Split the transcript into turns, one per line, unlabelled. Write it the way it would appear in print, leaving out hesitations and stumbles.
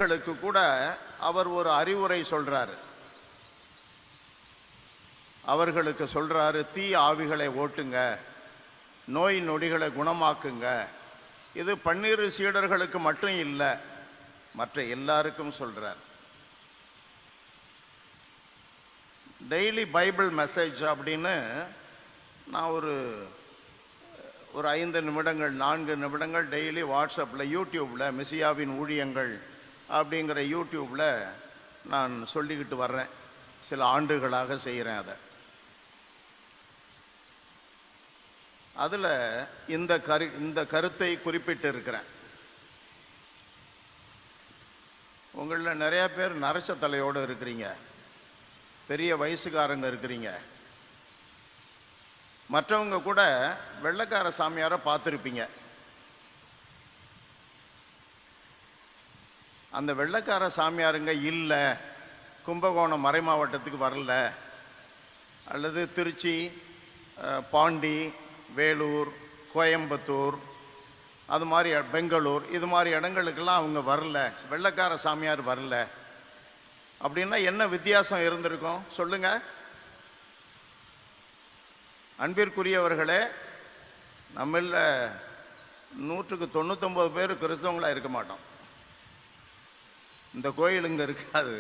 அவர்களுக்கு கூட அவர் ஒரு அறிவுரை சொல்றாரு. அவர்களுக்கு சொல்றாரு, தீ ஆவிகளை ஓட்டுங்க, நோய் நொடிகளை குணமாக்குங்க. இது 12 சீடர்களுக்கு மட்டும் இல்லை, மற்ற எல்லாருக்கும் சொல்றார். டெய்லி பைபிள் மெசேஜ் அப்படின்னு நான் ஒரு 5 நிமிடங்கள் 4 நிமிடங்கள் டெய்லி வாட்ஸ்அப்பில் யூடியூப்பில் மெசியாவின் ஊழியங்கள் அப்படிங்கிற யூடியூப்பில் நான் சொல்லிக்கிட்டு வர்றேன். சில ஆண்டுகளாக செய்கிறேன் அதை. அதில் இந்த கருத்தை குறிப்பிட்டு இருக்கிறேன். உங்களில் நிறையா பேர் நரச தலையோடு இருக்கிறீங்க, பெரிய வயசுக்காரங்க இருக்கிறீங்க. மற்றவங்க கூட வெள்ளைக்கார சாமியாரை பார்த்துருப்பீங்க. அந்த வெள்ளைக்கார சாமியாருங்க இல்லை, கும்பகோணம் மறை மாவட்டத்துக்கு வரல, அல்லது திருச்சி, பாண்டி, வேலூர், கோயம்புத்தூர், அது மாதிரி பெங்களூர், இது மாதிரி இடங்களுக்கெல்லாம் அவங்க வரல, வெள்ளைக்கார சாமியார் வரல அப்படின்னா என்ன வித்தியாசம் இருந்திருக்கும் சொல்லுங்க. அன்பிற்குரியவர்களே, நம்மள 100க்கு 99 பேர் கிறிஸ்தவங்களாக இருக்க மாட்டோம். இந்த கோயில் இங்கே இருக்காது.